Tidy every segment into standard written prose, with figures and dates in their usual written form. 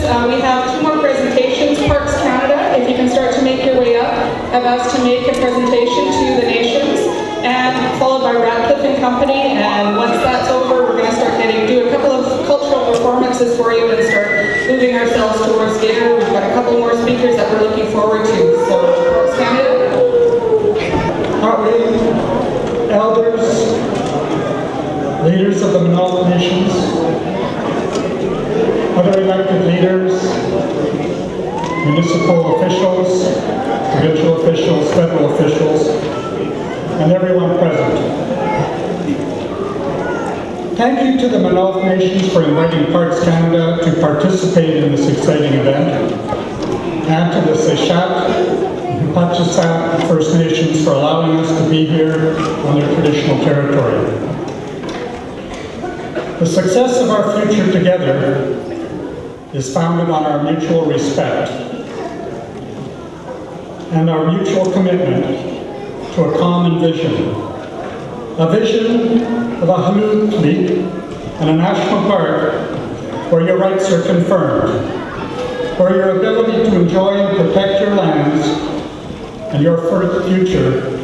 announcements. We have two more presentations. Parks Canada, if you can start to make your way up, have asked to make a presentation to the nations, and followed by Ratcliffe and Company. And once that's over, we're going to start do a couple of cultural performances for you and start moving ourselves towards dinner. We've got a couple more speakers that we're looking forward to. So, Parks Canada. Elders, leaders of the Maa-nulth nations, other elected leaders, municipal officials, provincial officials, federal officials, and everyone present. Thank you to the Maa-nulth nations for inviting Parks Canada to participate in this exciting event, and to the Toquaht First Nations for allowing us to be here on their traditional territory. The success of our future together is founded on our mutual respect and our mutual commitment to a common vision. A vision of a Maa-nulth and a national park where your rights are confirmed, where your ability to enjoy and protect your lands and your future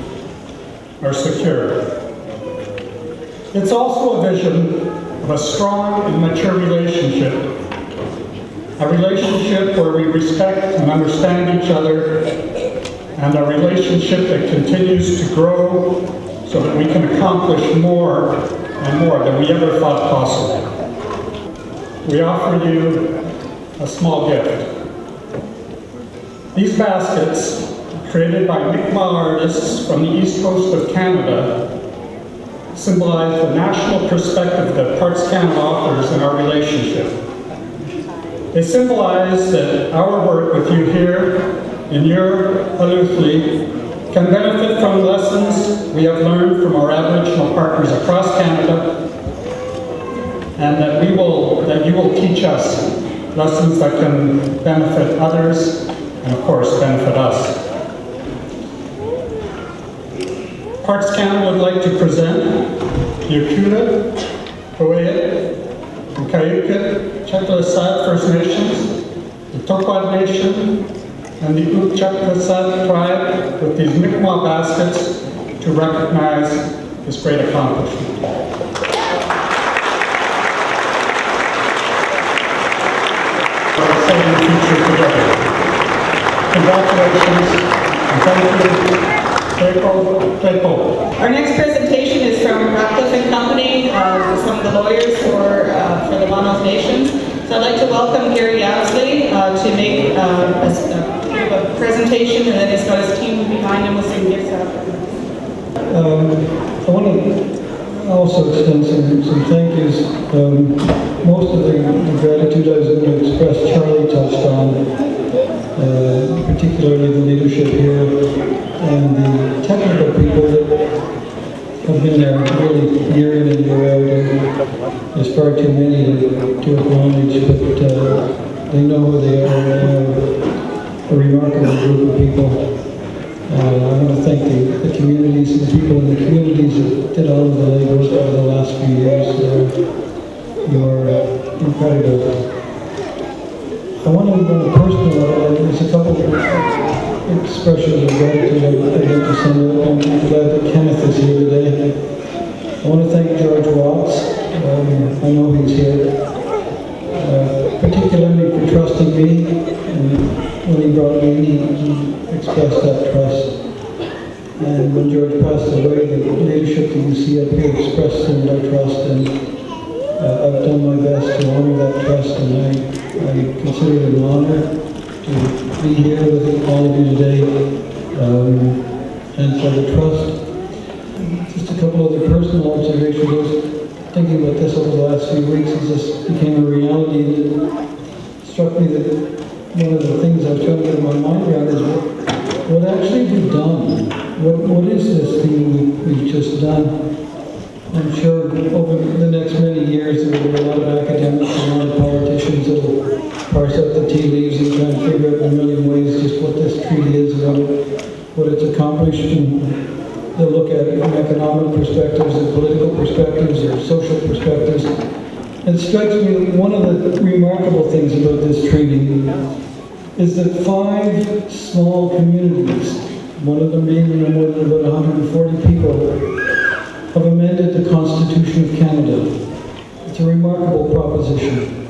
are secure. It's also a vision of a strong and mature relationship, a relationship where we respect and understand each other, and a relationship that continues to grow so that we can accomplish more and more than we ever thought possible. We offer you a small gift. These baskets, created by Mi'kmaq artists from the east coast of Canada, symbolize the national perspective that Parks Canada offers in our relationship. They symbolize that our work with you here in your Maa-nulth can benefit from the lessons we have learned from our Aboriginal partners across Canada, and that you will teach us lessons that can benefit others and, of course, benefit us. Parks Canada would like to present the Toquaht, and Cayuga First Nations, the Toquaht Nation, and the Toquaht tribe with these Mi'kmaq baskets to recognize this great accomplishment. Our exciting future together. Congratulations, and thank you. Our next presentation is from Ratcliffe and Company, some of the lawyers for the Maa-nulth Nations. So I'd like to welcome Gary Absley to make a presentation, and then he's got his team behind him with some gifts after. I want to also extend some thank yous. Most of the gratitude I was going to express, Charlie touched on. Particularly the leadership here and the technical people that have been there really year in and year out. And there's far too many to acknowledge, but they know who they are, and they are a remarkable group of people. I want to thank the communities and the people in the communities that did all of the legwork over the last few years. You're incredible. I want to go on a personal level. There's a couple of expressions of gratitude I'd like to send out. I'm glad that Kenneth is here today. I want to thank George Watts. I know he's here. Particularly for trusting me. And when he brought me in, he expressed that trust. And when George passed away, the leadership that you see up here expressed their trust. And I've done my best to honor that trust, and I consider it an honor to be here with all of you today, and for the trust. Just a couple other personal observations. I was thinking about this over the last few weeks as this became a reality, and it struck me that one of the things I was trying to get my mind around is what actually we've done. What is this thing we've just done? I'm sure over the next many years there will be a lot of academics and a lot of politicians that will parse out the tea leaves and try and figure out in a million ways just what this treaty is and what it's accomplished. And they'll look at it from economic perspectives and political perspectives or social perspectives. It strikes me that one of the remarkable things about this treaty is that 5 small communities, one of them being no more than about 140 people, have amended the Constitution of Canada. It's a remarkable proposition.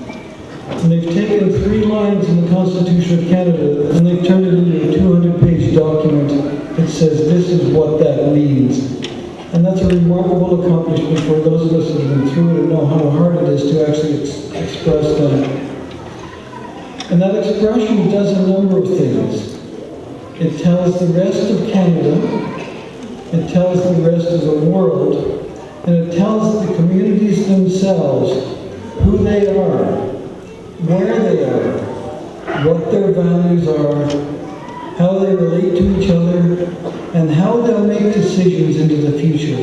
And they've taken 3 lines in the Constitution of Canada and they've turned it into a 200-page document that says this is what that means. And that's a remarkable accomplishment for those of us who have been through it and know how hard it is to actually express that. And that expression does a number of things. It tells the rest of Canada, it tells the rest of the world, and it tells the communities themselves who they are, where they are, what their values are, how they relate to each other, and how they'll make decisions into the future.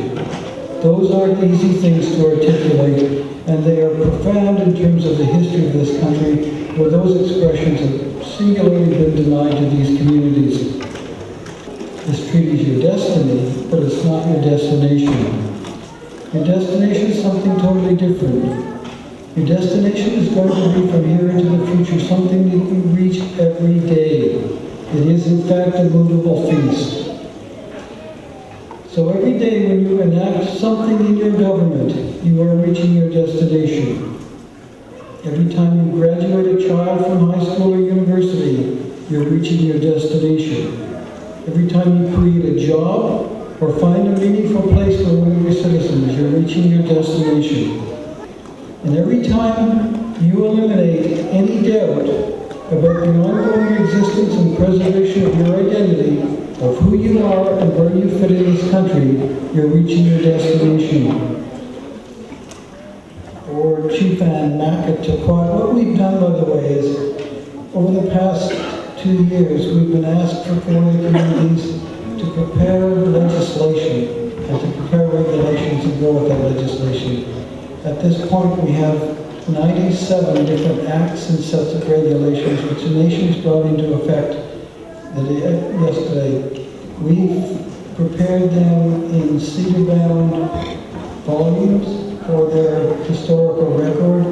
Those aren't easy things to articulate, and they are profound in terms of the history of this country, where those expressions have singularly been denied to these communities. This treaty is your destiny, but it's not your destination. Your destination is something totally different. Your destination is going to be from here into the future, something that you reach every day. It is in fact a movable feast. So every day when you enact something in your government, you are reaching your destination. Every time you graduate a child from high school or university, you're reaching your destination. Every time you create a job or find a meaningful place for one of your citizens, you're reaching your destination. And every time you eliminate any doubt about the ongoing existence and preservation of your identity, of who you are and where you fit in this country, you're reaching your destination. Or Chief Ann Mack at Toquaht, what we've done, by the way, is over the past 2 years, we've been asked for 4 communities to prepare legislation and to prepare regulations and go with that legislation. At this point, we have 97 different acts and sets of regulations which the nation's brought into effect yesterday. We've prepared them in cedar-bound volumes for their historical record.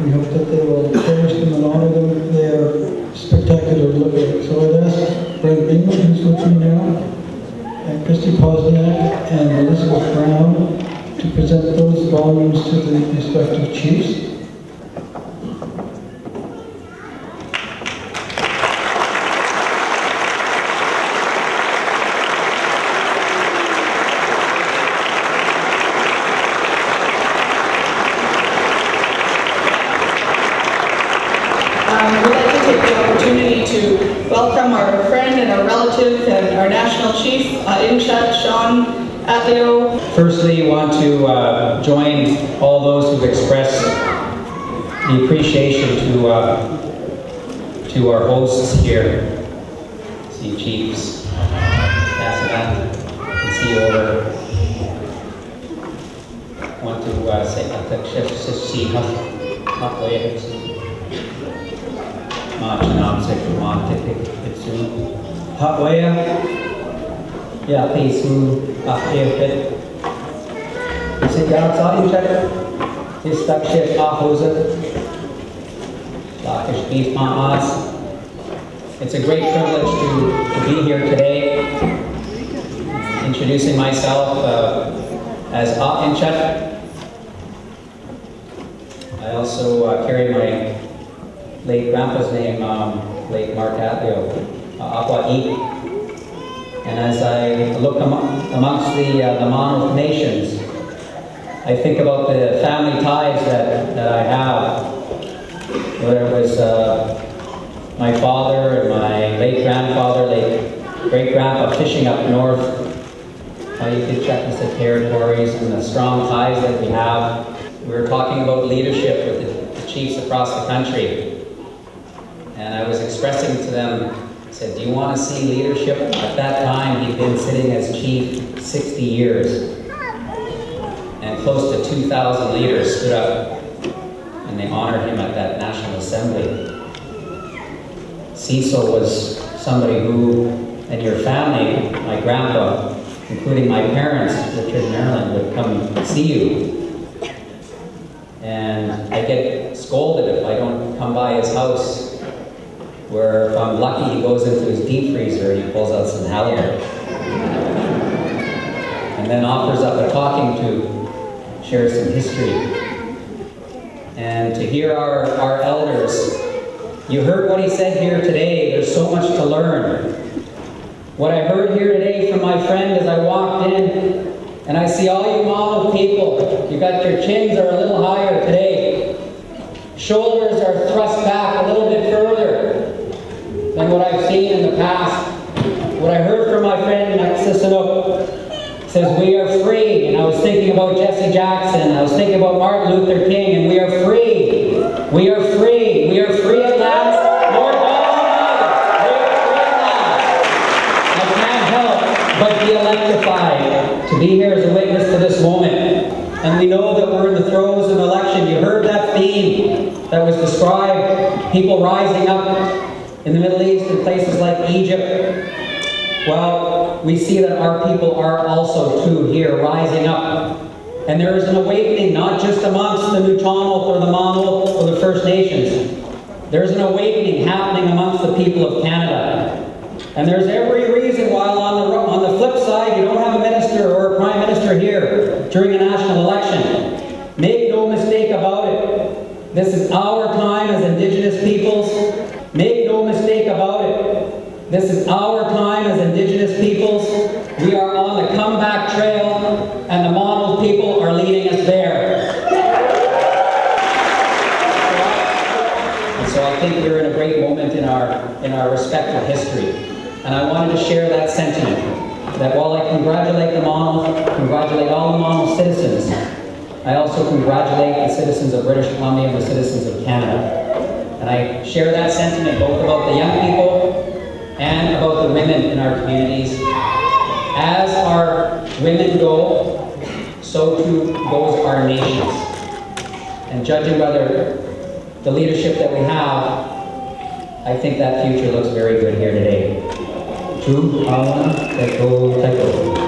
We hope that they will cherish them and honor them. They are spectacular to look at. So I'd ask Brent Bingham, who's with me now, and Christy Posniak and Elizabeth Brown to present those volumes to the respective chiefs. We'd like to take the opportunity to welcome our friend and our relative and our national chief, Inchat Sean Atleo. Firstly, I want to join all those who've expressed the appreciation to our hosts here. See chiefs, Cassidy, and see you over. I want to say yeah, please. Sit down outside and check it. This stuck shit off, It's a great privilege to be here today. Introducing myself as Inchat. I also carry my late grandpa's name, late Mark Atleo, Toquaht. And as I look amongst the Maa-nulth nations, I think about the family ties that I have, whether it was my father and my late grandfather, late great-grandpa fishing up north. You could check the territories and the strong ties that we have. We were talking about leadership with the chiefs across the country. And I was expressing to them, I said, do you want to see leadership? At that time, he'd been sitting as chief 60 years. And close to 2,000 leaders stood up and they honored him at that National Assembly. Cecil was somebody who, and your family, my grandpa, including my parents, Richard and Marilyn, would come see you. And I I get scolded if I don't come by his house, where if I'm lucky he goes into his deep freezer and he pulls out some halibut. And then offers up a talking to, share some history. And to hear our elders, you heard what he said here today, there's so much to learn. What I heard here today from my friend as I walked in, and I see all you Maa-nulth people, you got your chins are a little higher today. Shoulders are thrust back a little bit further than what I've seen in the past. What I heard from my friend Sisanook says, we are free. And I was thinking about Jesse Jackson, I was thinking about Martin Luther King, and we are free. We are free. We are free at last. Lord God Almighty, we are free at last. I can't help but be electrified to be here as a witness to this moment. And we know that we're in the throes of an election. You heard that theme that was described, people rising up in the Middle East and places like Egypt. Well, we see that our people are also too here, rising up. And there is an awakening, not just amongst the Toquaht or the Maa-nulth or the First Nations. There's an awakening happening amongst the people of Canada. And there's every reason why on the flip side, you don't have a minister or a prime minister here during a national election. Make no mistake about it. This is our time as Indigenous peoples. Make no mistake about it. This is our time as Indigenous peoples. We are on the comeback trail, and the Maa-nulth people are leading us there. And so I think we're in a great moment in our respective history. And I wanted to share that sentiment, that while I congratulate the Maa-nulth, congratulate all the Maa-nulth citizens, I also congratulate the citizens of British Columbia and the citizens of Canada. And I share that sentiment both about the young people and about the women in our communities. As our women go, so too goes our nations. And judging by the leadership that we have, I think that future looks very good here today. Toquaht, Toquaht.